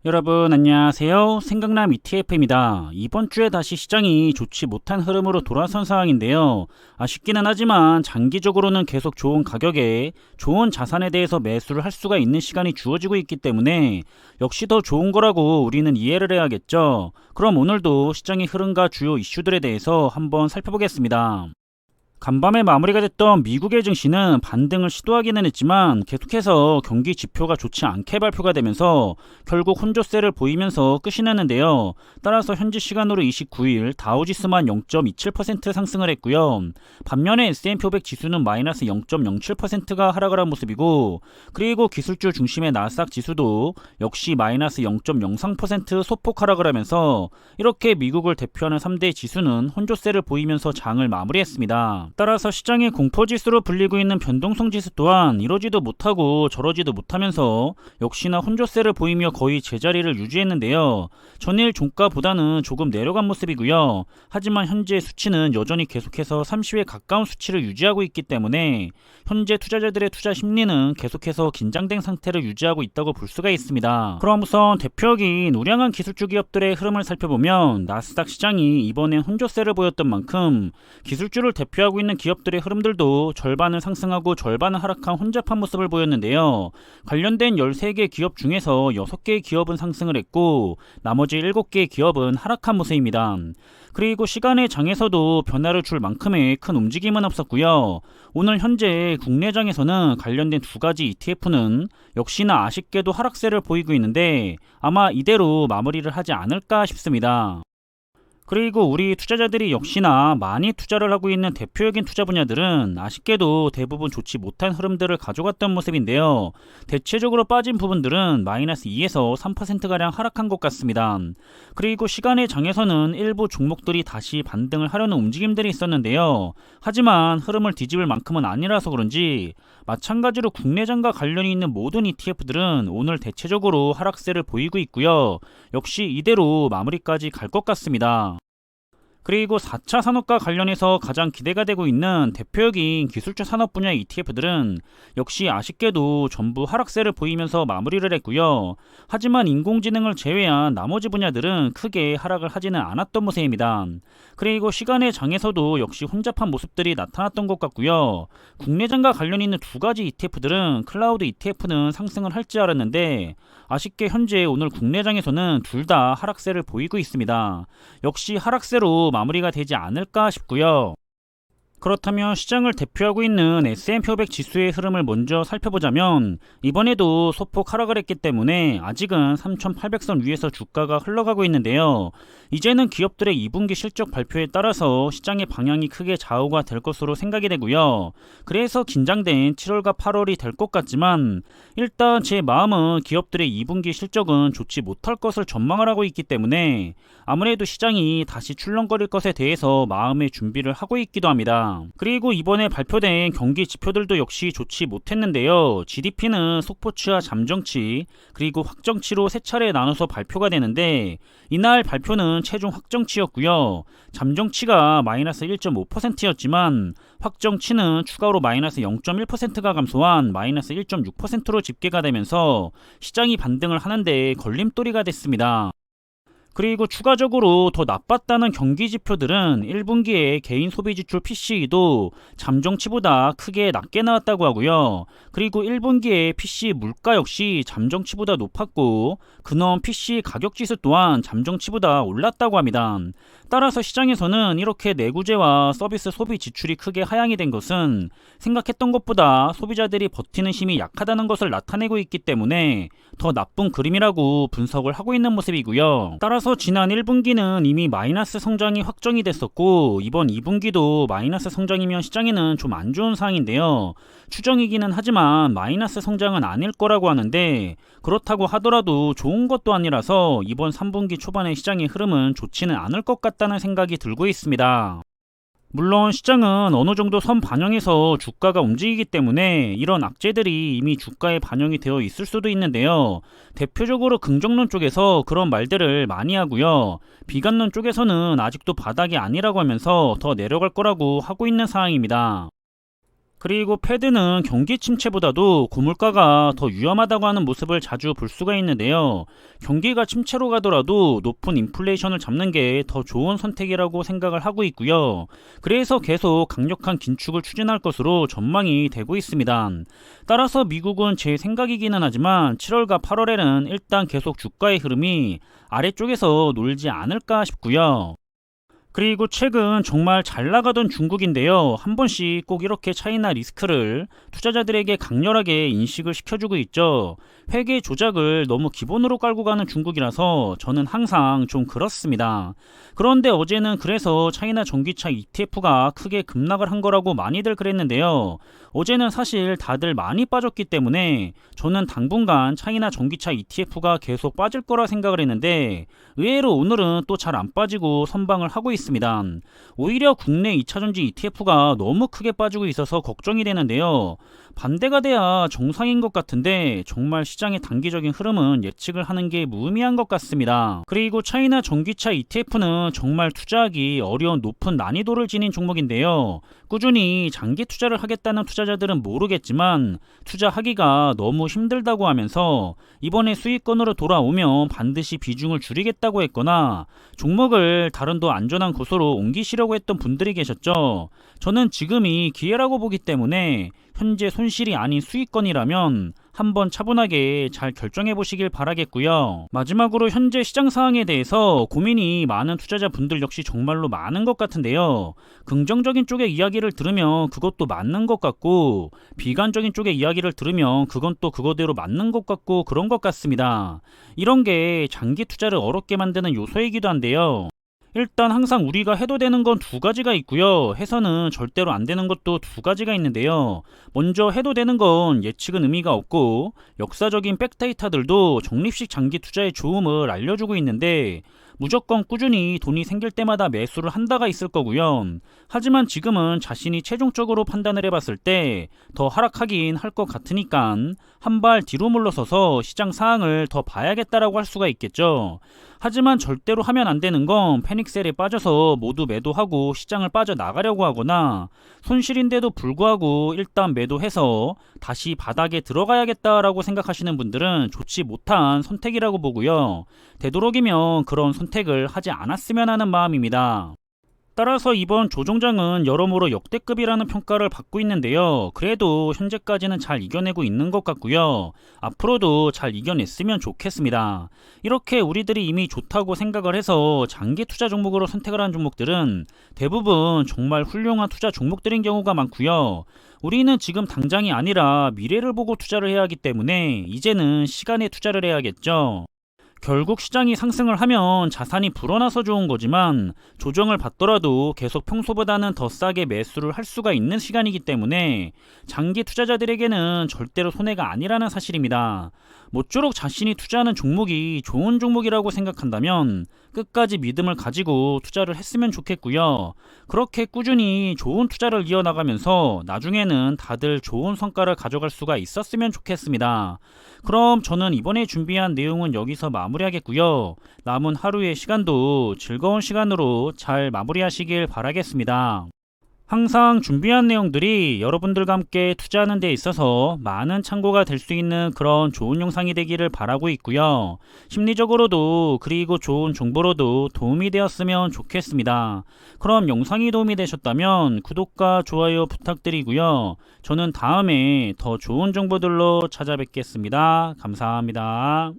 여러분 안녕하세요. 생각남 ETF입니다. 이번 주에 다시 시장이 좋지 못한 흐름으로 돌아선 상황인데요. 아쉽기는 하지만 장기적으로는 계속 좋은 가격에 좋은 자산에 대해서 매수를 할 수가 있는 시간이 주어지고 있기 때문에 역시 더 좋은 거라고 우리는 이해를 해야겠죠. 그럼 오늘도 시장의 흐름과 주요 이슈들에 대해서 한번 살펴보겠습니다. 간밤에 마무리가 됐던 미국의 증시는 반등을 시도하기는 했지만 계속해서 경기 지표가 좋지 않게 발표가 되면서 결국 혼조세를 보이면서 끝이 났는데요. 따라서 현지 시간으로 29일 다우지수만 0.27% 상승을 했고요. 반면에 S&P 500 지수는 마이너스 0.07%가 하락을 한 모습이고, 그리고 기술주 중심의 나스닥 지수도 역시 마이너스 0.03% 소폭 하락을 하면서 이렇게 미국을 대표하는 3대 지수는 혼조세를 보이면서 장을 마무리했습니다. 따라서 시장의 공포지수로 불리고 있는 변동성 지수 또한 이러지도 못하고 저러지도 못하면서 역시나 혼조세를 보이며 거의 제자리를 유지했는데요. 전일 종가보다는 조금 내려간 모습이고요. 하지만 현재 수치는 여전히 계속해서 30에 가까운 수치를 유지하고 있기 때문에 현재 투자자들의 투자 심리는 계속해서 긴장된 상태를 유지하고 있다고 볼 수가 있습니다. 그럼 우선 대표적인 우량한 기술주 기업들의 흐름을 살펴보면 나스닥 시장이 이번엔 혼조세를 보였던 만큼 기술주를 대표하고 있는 기업들의 흐름들도 절반은 상승하고 절반은 하락한 혼잡한 모습을 보였는데요. 관련된 13개 기업 중에서 6개의 기업은 상승을 했고 나머지 7개의 기업은 하락한 모습입니다. 그리고 시간의 장에서도 변화를 줄 만큼의 큰 움직임은 없었고요. 오늘 현재 국내장에서는 관련된 두 가지 ETF는 역시나 아쉽게도 하락세를 보이고 있는데 아마 이대로 마무리를 하지 않을까 싶습니다. 그리고 우리 투자자들이 역시나 많이 투자를 하고 있는 대표적인 투자 분야들은 아쉽게도 대부분 좋지 못한 흐름들을 가져갔던 모습인데요. 대체적으로 빠진 부분들은 마이너스 2에서 3%가량 하락한 것 같습니다. 그리고 시간의 장에서는 일부 종목들이 다시 반등을 하려는 움직임들이 있었는데요. 하지만 흐름을 뒤집을 만큼은 아니라서 그런지 마찬가지로 국내장과 관련이 있는 모든 ETF들은 오늘 대체적으로 하락세를 보이고 있고요. 역시 이대로 마무리까지 갈 것 같습니다. 그리고 4차 산업과 관련해서 가장 기대가 되고 있는 대표적인 기술주 산업 분야 ETF들은 역시 아쉽게도 전부 하락세를 보이면서 마무리를 했고요. 하지만 인공지능을 제외한 나머지 분야들은 크게 하락을 하지는 않았던 모습입니다. 그리고 시간의 장에서도 역시 혼잡한 모습들이 나타났던 것 같고요. 국내장과 관련이 있는 두 가지 ETF들은 클라우드 ETF는 상승을 할지 알았는데 아쉽게 현재 오늘 국내장에서는 둘 다 하락세를 보이고 있습니다. 역시 하락세로 마무리가 되지 않을까 싶고요. 그렇다면 시장을 대표하고 있는 S&P 500 지수의 흐름을 먼저 살펴보자면 이번에도 소폭 하락을 했기 때문에 아직은 3,800선 위에서 주가가 흘러가고 있는데요. 이제는 기업들의 2분기 실적 발표에 따라서 시장의 방향이 크게 좌우가 될 것으로 생각이 되고요. 그래서 긴장된 7월과 8월이 될 것 같지만 일단 제 마음은 기업들의 2분기 실적은 좋지 못할 것을 전망을 하고 있기 때문에 아무래도 시장이 다시 출렁거릴 것에 대해서 마음의 준비를 하고 있기도 합니다. 그리고 이번에 발표된 경기 지표들도 역시 좋지 못했는데요. GDP는 속보치와 잠정치 그리고 확정치로 세 차례 나눠서 발표가 되는데 이날 발표는 최종 확정치였고요. 잠정치가 마이너스 1.5%였지만 확정치는 추가로 마이너스 0.1%가 감소한 마이너스 1.6%로 집계가 되면서 시장이 반등을 하는데 걸림돌이가 됐습니다. 그리고 추가적으로 더 나빴다는 경기 지표들은 1분기에 개인 소비 지출 PCE도 잠정치보다 크게 낮게 나왔다고 하고요. 그리고 1분기에 PC 물가 역시 잠정치보다 높았고 근원 PC 가격 지수 또한 잠정치보다 올랐다고 합니다. 따라서 시장에서는 이렇게 내구재와 서비스 소비 지출이 크게 하향이 된 것은 생각했던 것보다 소비자들이 버티는 힘이 약하다는 것을 나타내고 있기 때문에 더 나쁜 그림이라고 분석을 하고 있는 모습이고요. 따라서 지난 1분기는 이미 마이너스 성장이 확정이 됐었고 이번 2분기도 마이너스 성장이면 시장에는 좀 안 좋은 상황인데요. 추정이기는 하지만 마이너스 성장은 아닐 거라고 하는데 그렇다고 하더라도 좋은 것도 아니라서 이번 3분기 초반의 시장의 흐름은 좋지는 않을 것 같다는 생각이 들고 있습니다. 물론 시장은 어느 정도 선 반영해서 주가가 움직이기 때문에 이런 악재들이 이미 주가에 반영이 되어 있을 수도 있는데요. 대표적으로 긍정론 쪽에서 그런 말들을 많이 하고요. 비관론 쪽에서는 아직도 바닥이 아니라고 하면서 더 내려갈 거라고 하고 있는 상황입니다. 그리고 패드는 경기 침체보다도 고물가가 더 위험하다고 하는 모습을 자주 볼 수가 있는데요. 경기가 침체로 가더라도 높은 인플레이션을 잡는 게 더 좋은 선택이라고 생각을 하고 있고요. 그래서 계속 강력한 긴축을 추진할 것으로 전망이 되고 있습니다. 따라서 미국은 제 생각이기는 하지만 7월과 8월에는 일단 계속 주가의 흐름이 아래쪽에서 놀지 않을까 싶고요. 그리고 최근 정말 잘 나가던 중국인데요. 한 번씩 꼭 이렇게 차이나 리스크를 투자자들에게 강렬하게 인식을 시켜주고 있죠. 회계 조작을 너무 기본으로 깔고 가는 중국이라서 저는 항상 좀 그렇습니다. 그런데 어제는 그래서 차이나 전기차 ETF가 크게 급락을 한 거라고 많이들 그랬는데요. 어제는 사실 다들 많이 빠졌기 때문에 저는 당분간 차이나 전기차 ETF가 계속 빠질 거라 생각을 했는데 의외로 오늘은 또 잘 안 빠지고 선방을 하고 있습니다. 오히려 국내 2차전지 ETF가 너무 크게 빠지고 있어서 걱정이 되는데요. 반대가 돼야 정상인 것 같은데 정말 시장의 단기적인 흐름은 예측을 하는 게 무의미한 것 같습니다. 그리고 차이나 전기차 ETF는 정말 투자하기 어려운 높은 난이도를 지닌 종목인데요. 꾸준히 장기 투자를 하겠다는 투자자들은 모르겠지만 투자하기가 너무 힘들다고 하면서 이번에 수익권으로 돌아오면 반드시 비중을 줄이겠다고 했거나 종목을 다른 더 안전한 곳으로 옮기시려고 했던 분들이 계셨죠. 저는 지금이 기회라고 보기 때문에 현재 손실이 아닌 수익권이라면 한번 차분하게 잘 결정해 보시길 바라겠고요. 마지막으로 현재 시장 상황에 대해서 고민이 많은 투자자분들 역시 정말로 많은 것 같은데요. 긍정적인 쪽의 이야기를 들으면 그것도 맞는 것 같고 비관적인 쪽의 이야기를 들으면 그건 또 그거대로 맞는 것 같고 그런 것 같습니다. 이런 게 장기 투자를 어렵게 만드는 요소이기도 한데요. 일단 항상 우리가 해도 되는 건 두 가지가 있고요. 해서는 절대로 안 되는 것도 두 가지가 있는데요. 먼저 해도 되는 건 예측은 의미가 없고 역사적인 백데이터들도 적립식 장기 투자의 좋음을 알려주고 있는데 무조건 꾸준히 돈이 생길 때마다 매수를 한다가 있을 거고요. 하지만 지금은 자신이 최종적으로 판단을 해봤을 때 더 하락하긴 할 것 같으니까 한 발 뒤로 물러서서 시장 상황을 더 봐야겠다라고 할 수가 있겠죠. 하지만 절대로 하면 안 되는 건 패닉셀에 빠져서 모두 매도하고 시장을 빠져나가려고 하거나 손실인데도 불구하고 일단 매도해서 다시 바닥에 들어가야겠다라고 생각하시는 분들은 좋지 못한 선택이라고 보고요. 되도록이면 그런 선택을 하지 않았으면 하는 마음입니다. 따라서 이번 조정장은 여러모로 역대급이라는 평가를 받고 있는데요. 그래도 현재까지는 잘 이겨내고 있는 것 같고요. 앞으로도 잘 이겨냈으면 좋겠습니다. 이렇게 우리들이 이미 좋다고 생각을 해서 장기 투자 종목으로 선택을 한 종목들은 대부분 정말 훌륭한 투자 종목들인 경우가 많고요. 우리는 지금 당장이 아니라 미래를 보고 투자를 해야 하기 때문에 이제는 시간에 투자를 해야겠죠. 결국 시장이 상승을 하면 자산이 불어나서 좋은 거지만 조정을 받더라도 계속 평소보다는 더 싸게 매수를 할 수가 있는 시간이기 때문에 장기 투자자들에게는 절대로 손해가 아니라는 사실입니다. 모쪼록 자신이 투자하는 종목이 좋은 종목이라고 생각한다면 끝까지 믿음을 가지고 투자를 했으면 좋겠고요. 그렇게 꾸준히 좋은 투자를 이어나가면서 나중에는 다들 좋은 성과를 가져갈 수가 있었으면 좋겠습니다. 그럼 저는 이번에 준비한 내용은 여기서 마무리하겠고요. 남은 하루의 시간도 즐거운 시간으로 잘 마무리하시길 바라겠습니다. 항상 준비한 내용들이 여러분들과 함께 투자하는 데 있어서 많은 참고가 될 수 있는 그런 좋은 영상이 되기를 바라고 있고요. 심리적으로도 그리고 좋은 정보로도 도움이 되었으면 좋겠습니다. 그럼 영상이 도움이 되셨다면 구독과 좋아요 부탁드리고요. 저는 다음에 더 좋은 정보들로 찾아뵙겠습니다. 감사합니다.